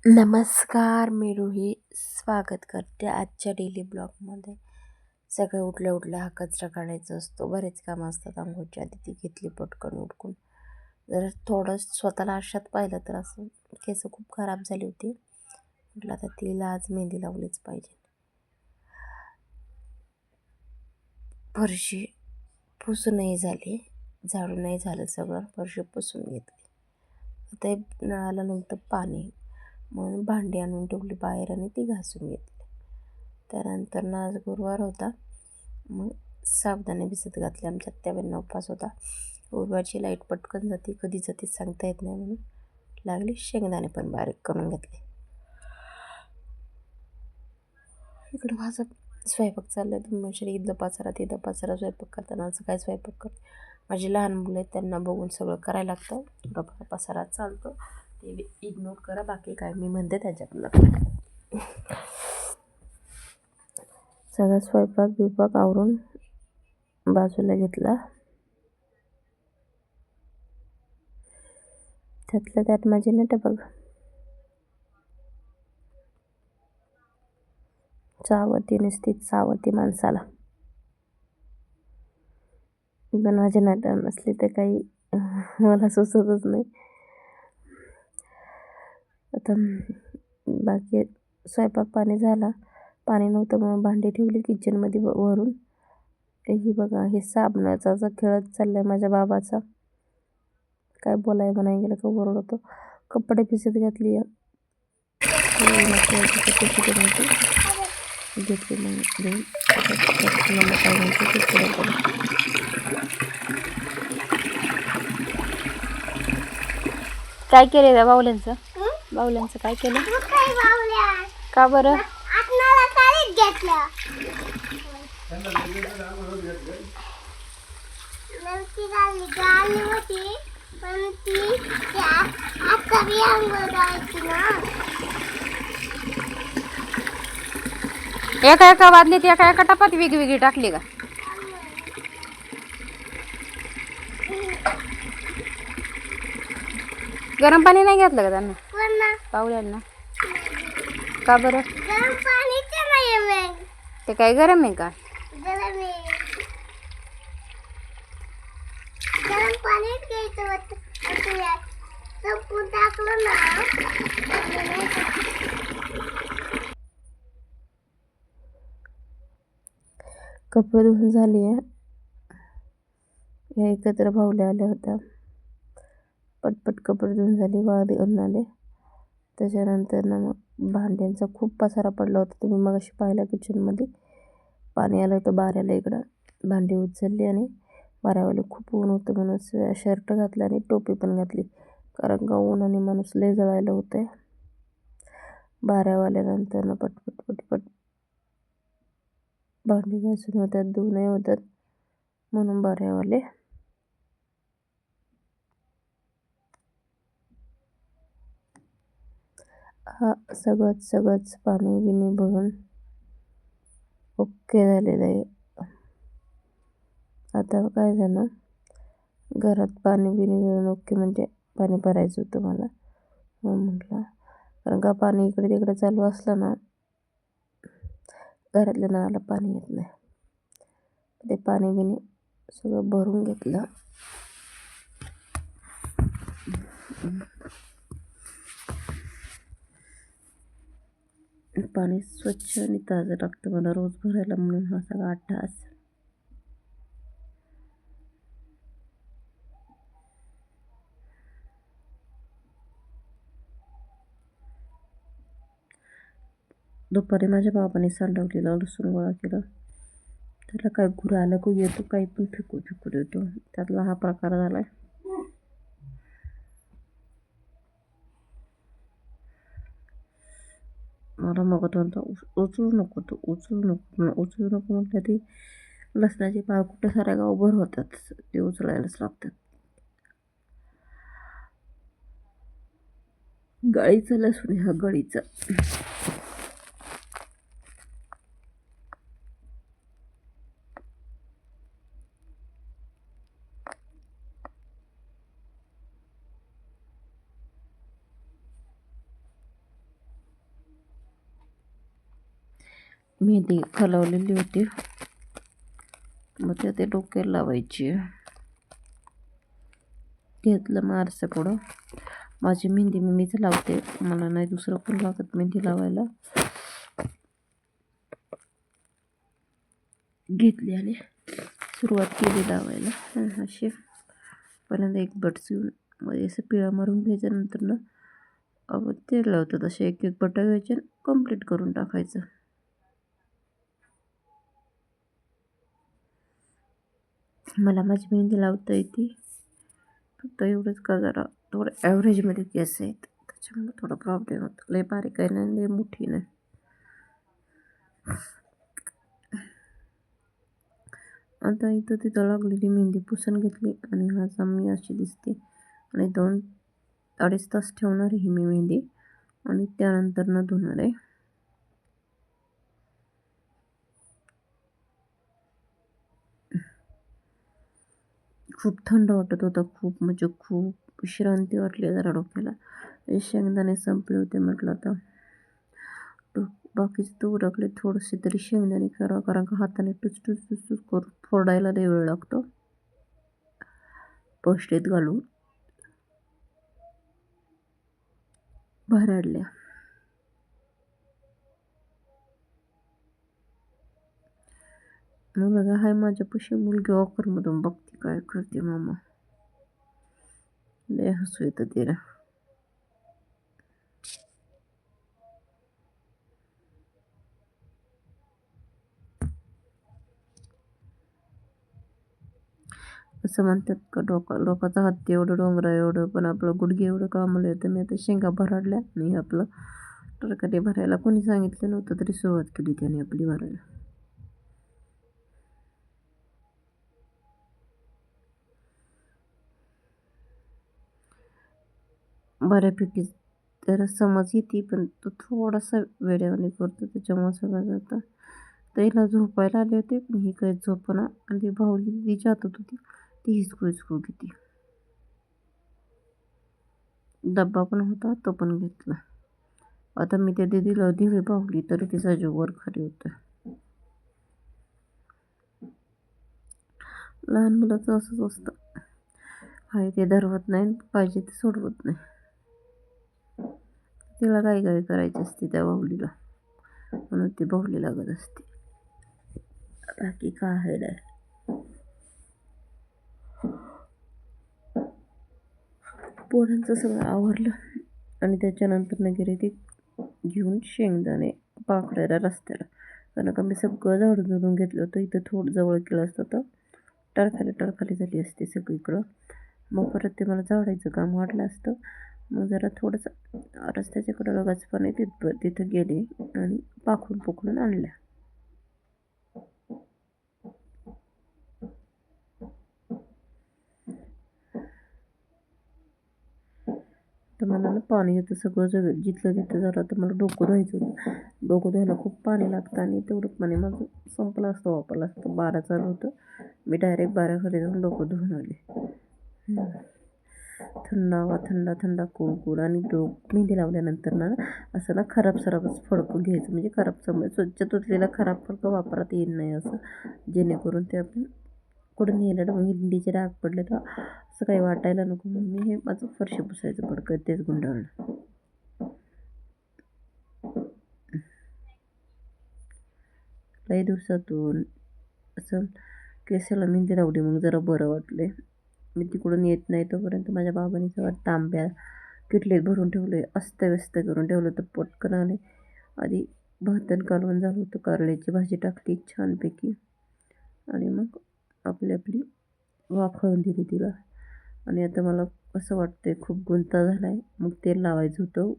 नमस्कार, मी रुही स्वागत करते आजच्या डेली ब्लॉगमध्ये. सगळे उठल्या उठल्या हा कचरा काढायचा असतो. बरेच कामं असतात. आंघोळच्या आधी ती घेतली पटकन उठकून. जर थोडं स्वतःला आरशात पाहिलं तर असं केस खूप खराब झाली होती. म्हटलं आता तिला आज मेहंदी लावलीच पाहिजे. फरशी पुसूनही झाली, झाडू नाही झालं, सगळं फरशी पुसून घेतली. आता नळाला नव्हतं पाणी म्हणून भांडी आणून ठेवली बाहेर आणि ती घासून घेतली. त्यानंतर आज गुरुवार होता, मग साबुदाणे भिजत घातले. आमच्या आत्याबाईंना उपवास होता. गुरुवारची लाईट पटकन जाते, कधी जाते सांगता येत नाही, म्हणून लागली. शेंगदाणे पण बारीक करून घेतले. इकडं माझा स्वयंपाक चाललाय. तुम्ही इथलं पसारा तिथं पसारा, स्वयंपाक करताना असं काय स्वयंपाक करते. माझी लहान मुलं आहेत, त्यांना बघून सगळं करायला लागतं. थोडाफार पसारा चालतो, ते इग्नोर करा. बाकी काय मी म्हणते त्याच्यातलं सगळा स्वयंपाक आवरून बाजूला घेतला. त्यातल्या त्यात माझी नट बघ, चावती नसती, चावती माणसाला. पण माझी नट नसली तर काही मला सुचतच नाही. आता बाकी स्वयंपाक पाणी झाला. पाणी नव्हतं मग भांडी ठेवली किचनमध्ये वरून. ही बघा, हे साबणाचा खेळत चाललाय माझ्या बाबाचा. काय बोलाय म्हणाय गेलं का ओरडतो. कपडे भिजत घातली, घेतली मग काय केलं त्या बाहुल्यांचं काय केलं? का बरं? एका एका वाजलीत, एका एका टपात वेगवेगळी टाकली का? गरम पाणी नाही घेतलं का त्यांना, पाहुल्यांना? का बरं? ते काय गरम आहे का? गरम पाणीच घ्यायचं टाकलं ना. कपडे धुवून झाली आहे. या एकत्र भावल्या आल्या होत्या. पटपट कपडे धुवून झाली, वाळत घालून आले. त्याच्यानंतर ना मग भांड्यांचा खूप पसारा पडला होता. तुम्ही मग अशी पाहिला किचनमध्ये. पाणी आलं होतं बाऱ्याला इकडं. भांडी उचलली आणि वाऱ्यावाले खूप ऊन होतं म्हणून शर्ट घातला आणि टोपी पण घातली, कारण का ऊन आणि माणूस लय जळायला होतं. बाऱ्यावाल्यानंतर ना पटपट भांडी घासून होतात, धुणंही होतात, म्हणून बाऱ्यावाले. हा सगळंच पाणी बिणी भरून ओके झालेलं आहे. आता काय झालं, घरात पाणी बिणी भरून ओके म्हणजे पाणी भरायचं होतं मला. म्हटलं, कारण का पाणी इकडे तिकडे चालू असलं ना, घरातल्या नळाला पाणी येत नाही. ते पाणी बिणी सगळं भरून घेतलं. पाणी स्वच्छ आणि ताजं लागतं मला रोज भरायला, म्हणून हा सगळा अट्टाहास. दुपारी माझ्या बाबाने सांडवलेला लसूण गोळा केला. त्याला काय गुरं आलं का येतो, काही पण फेकू देतो. त्यातला हा प्रकार झालाय. मला मग म्हणतो उचलू नको म्हटलं ती लसणाची पाळ कुठं साऱ्या गावभर होतात, ते उचलायलाच लागतात. गळीचा लसूण, हा गळीचा. मेहंदी खालवलेली होती, मग ते डोक्याला लावायची. घेतलं मग आरसा माझी मेहंदी मीच लावते, मला नाही दुसरं कोण लागत मेहंदी लावायला. घेतली आणि सुरुवात केली लावायला. असे पहिल्यांदा एक बट्स घेऊन मध्ये असं पिळा मारून घ्यायचं. नंतर ना तेल लावतात असे एक एक बटा घ्यायचे, कंप्लीट करून टाकायचं. मला माझी मेहंदी लावता येते, फक्त एवढंच का जरा थोडं ॲव्हरेजमध्ये केस आहेत, त्याच्यामुळे थोडा प्रॉब्लेम होतो. लय बारीक आहे नाही, लय मोठी नाही. आता इथं तिथं लागलेली मेहंदी पुसून घेतली आणि आज मी अशी दिसते. आणि 2-2.5 तास ठेवणार ही मी मेहंदी आणि त्यानंतर न धुणार आहे. खूप थंड वाटत होता, खूप म्हणजे खूप विश्रांती वाटली जरा डोक्याला. शेंगदाणे संपले होते, म्हटलं आता बाकीचे तर उरकले थोडेसे तरी शेंगदाणे करा, कारण का हाताने टुच टुच टुच टुच करून फोडायला लय वेळ लागतो पष्टीत घालून. भराडल्या मुलगा हाय माझ्यापाशी, मुलगी वॉकरमधून बघते काय करते मामा. लय हसू येतं तिला. असं म्हणतात का लोकाचा हात एवढं डोंगरा एवढं, पण आपलं गुडघे एवढं कामाला येतं. मी आता शेंगा भराडल्या आणि आपलं टरकाटे भरायला कोणी सांगितलं नव्हतं तरी सुरुवात केली त्याने आपली भरायला. बऱ्यापैकी त्याला समज येते, पण तो थोडासा वेड्यावानी करतो, त्याच्यामुळे सगळं जातं. त्याला झोपायला आले होते, पण ही काही झोपना आणि ती भाऊली ती जात होती ती हिसकू घेते. डब्बा पण होता, तो पण घेतला. आता मी त्या दिदीला दिली भाऊली तरी तिचा जीव वर खाली होता. लहान मुलाचं असंच असतं, हाय ते धरवत नाही, पाहिजे ते सोडवत नाही. तिला काही करायची असते त्या बाहुलीला, म्हणून ती बाहुली लागत असते, बाकी काय नाही. पोरांचं सगळं आवरलं आणि त्याच्यानंतर न गेले ती घेऊन शेंगदाणे पाकळ्याला रस्त्याला, कारण का मी सगळं झाडून घेतलं होतं. इथं थोडं जवळ केलं असतं तर टरखाली झाली असते सगळीकडं. मग परत ते मला झाडायचं काम वाटलं असतं. मग जरा थोडंसं रस्त्याच्याकडं लगाच पण आहे, तिथं गेले आणि पकडून आणल्या. तर मला ना पाणी येतं सगळं जिथलं तिथं. जरा तर मला डोकं धुवायचं होतं, डोकं धुवायला खूप पाणी लागतं आणि तेवढं पाणी माझं संपलं असतं, वापरलं असतं. 12 चालू होतं, मी डायरेक्ट 12 खाली जाऊन डोकं धुवून आले. थंडावा थंडा कोळ आणि मेहंदी लावल्यानंतर ना असं ना खराब फडकं घ्यायचं, म्हणजे स्वच्छ धुतलेला खराब फडकं वापरात येईल नाही असं, जेणेकरून ते आपण कुठं नेलं मेहंदीचे डाग पडले तर असं काही वाटायला नको. म्हणून मी हे माझं फरशी पुसायचं फडकं तेच गुंडाळलं. काही दिवसातून असं केसाला मेहंदी लावली, मग जरा बरं वाटले. मी तिकडून येत नाही तोपर्यंत माझ्या बाबांनी सगळं तांब्या किटलीत भरून ठेवले, अस्तव्यस्त करून ठेवलं. तर पटकन आले. आधी भातन कालवण झालं होतं, कारल्याची भाजी टाकली छानपैकी आणि मग आपली वाफळून दिली तिला. आणि आता मला असं वाटतंय खूप गुंता झाला आहे, मग तेल लावायचं होतं.